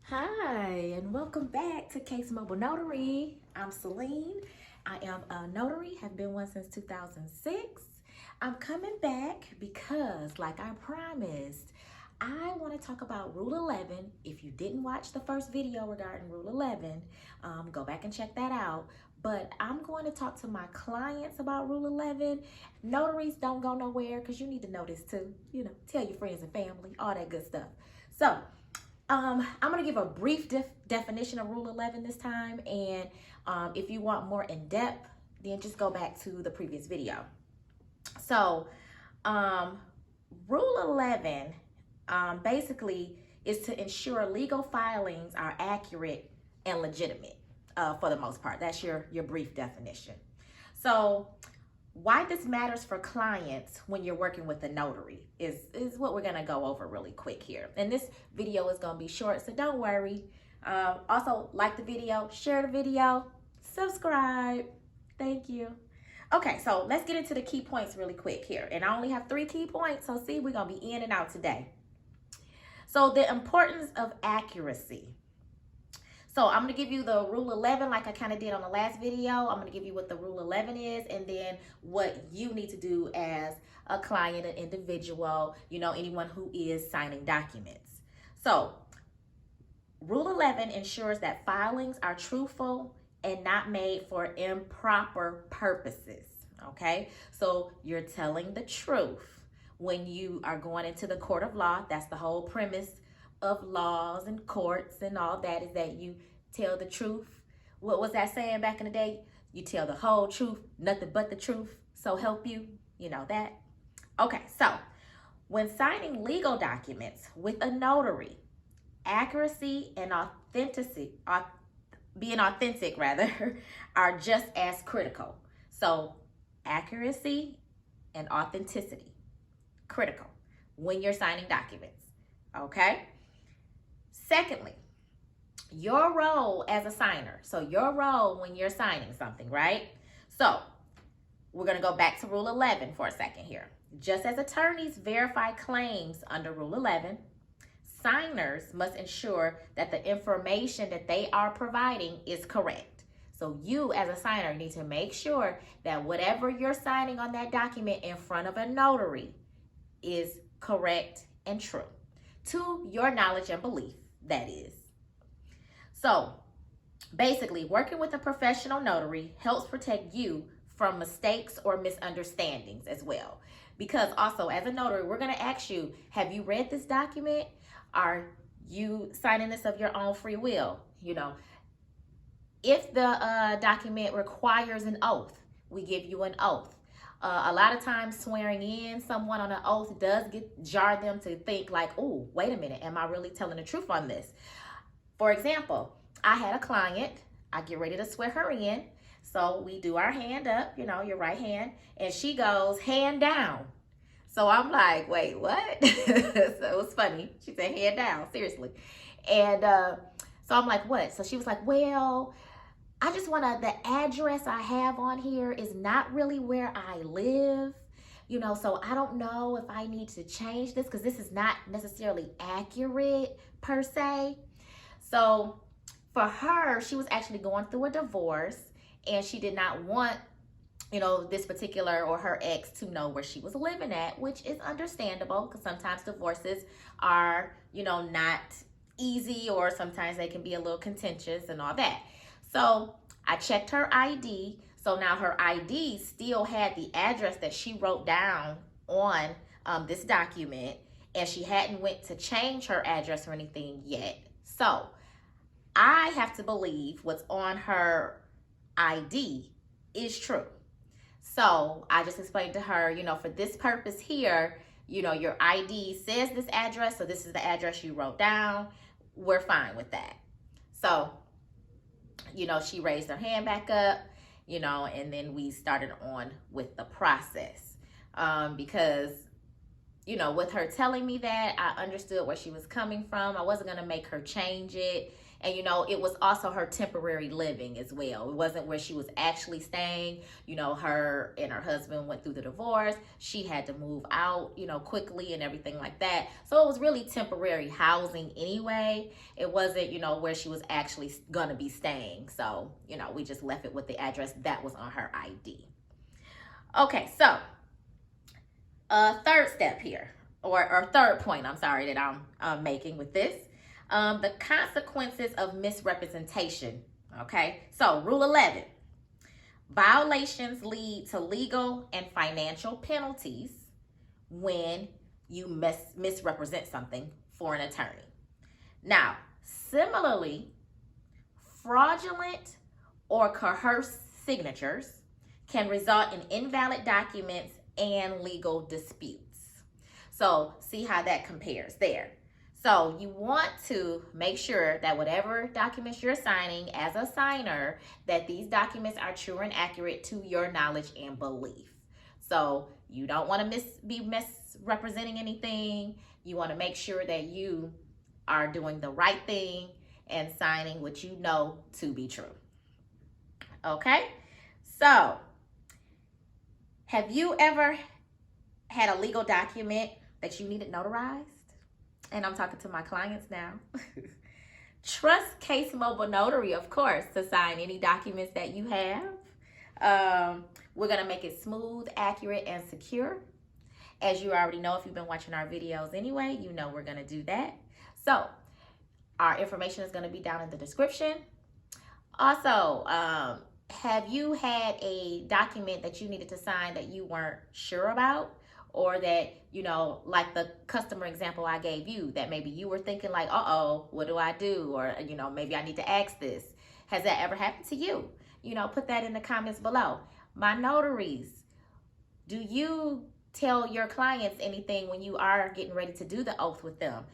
Hi, and welcome back to Case Mobile Notary. I'm Celine. I am a notary, have been one since 2006. I'm coming back because, like I promised, I want to talk about Rule 11. If you didn't watch the first video regarding Rule 11, go back and check that out. But I'm going to talk to my clients about Rule 11. Notaries don't go nowhere because you need to know this too. Tell your friends and family, all that good stuff. So, I'm going to give a brief definition of Rule 11 this time, and if you want more in depth, then just go back to the previous video. So, Rule 11 basically is to ensure legal filings are accurate and legitimate for the most part. That's your brief definition. So, why this matters for clients when you're working with a notary is what we're going to go over really quick here. And this video is going to be short, so don't worry. Also, like the video, share the video, subscribe. Thank you. Okay, so let's get into the key points really quick here. And I only have 3 key points, so see, we're going to be in and out today. So the importance of accuracy. So I'm going to give you the Rule 11 like I kind of did on the last video. I'm going to give you what the Rule 11 is and then what you need to do as a client, an individual, anyone who is signing documents. So Rule 11 ensures that filings are truthful and not made for improper purposes, okay? So you're telling the truth when you are going into the court of law. That's the whole premise of laws and courts and all that, is that you tell the truth. What was that saying back in the day? You tell the whole truth, nothing but the truth, so help you. You know that. Okay, so when signing legal documents with a notary, accuracy and being authentic are just as critical. So accuracy and authenticity, critical when you're signing documents, okay? Secondly, your role as a signer. So your role when you're signing something, right? So we're going to go back to Rule 11 for a second here. Just as attorneys verify claims under Rule 11, signers must ensure that the information that they are providing is correct. So you as a signer need to make sure that whatever you're signing on that document in front of a notary is correct and true to your knowledge and belief, that is. So basically, working with a professional notary helps protect you from mistakes or misunderstandings as well. Because also, as a notary, we're going to ask you, have you read this document? Are you signing this of your own free will? If the document requires an oath, we give you an oath. A lot of times swearing in someone on an oath does jar them to think like, oh, wait a minute, am I really telling the truth on this? For example, I had a client, I get ready to swear her in. So we do our hand up, your right hand, and she goes hand down. So I'm like, wait, what? So it was funny. She said hand down, seriously. And so I'm like, what? So she was like, well, I just the address I have on here is not really where I live, so I don't know if I need to change this because this is not necessarily accurate per se. So for her, she was actually going through a divorce and she did not want, this particular or her ex to know where she was living at, which is understandable because sometimes divorces are, not easy, or sometimes they can be a little contentious and all that. So I checked her ID. So now her ID still had the address that she wrote down on this document, and she hadn't went to change her address or anything yet. So I have to believe what's on her ID is true. So I just explained to her, for this purpose here, your ID says this address, so this is the address you wrote down. We're fine with that. So, she raised her hand back up, and then we started on with the process. Because, with her telling me that, I understood where she was coming from. I wasn't going to make her change it. And it was also her temporary living as well. It wasn't where she was actually staying. Her and her husband went through the divorce. She had to move out, quickly and everything like that. So it was really temporary housing anyway. It wasn't, where she was actually gonna be staying. So, we just left it with the address that was on her ID. Okay, so third step here, or third point, I'm sorry, that I'm making with this. The consequences of misrepresentation. Okay, so rule 11. Violations lead to legal and financial penalties when you misrepresent something for an attorney. Now, similarly, fraudulent or coerced signatures can result in invalid documents and legal disputes. So see how that compares there. So you want to make sure that whatever documents you're signing as a signer, that these documents are true and accurate to your knowledge and belief. So you don't want to be misrepresenting anything. You want to make sure that you are doing the right thing and signing what you know to be true. Okay? So, have you ever had a legal document that you needed notarized? And I'm talking to my clients now. Trust Case Mobile Notary, of course, to sign any documents that you have. We're going to make it smooth, accurate, and secure. As you already know, if you've been watching our videos anyway, you know we're going to do that. So, our information is going to be down in the description. Also, have you had a document that you needed to sign that you weren't sure about? Or that, like the customer example I gave you, that maybe you were thinking like, uh-oh, what do I do? Or, maybe I need to ask this. Has that ever happened to you? Put that in the comments below. My notaries, do you tell your clients anything when you are getting ready to do the oath with them?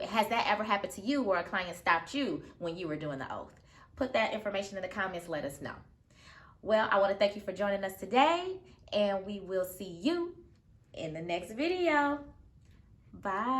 Has that ever happened to you where a client stopped you when you were doing the oath? Put that information in the comments. Let us know. Well, I want to thank you for joining us today, and we will see you in the next video. Bye.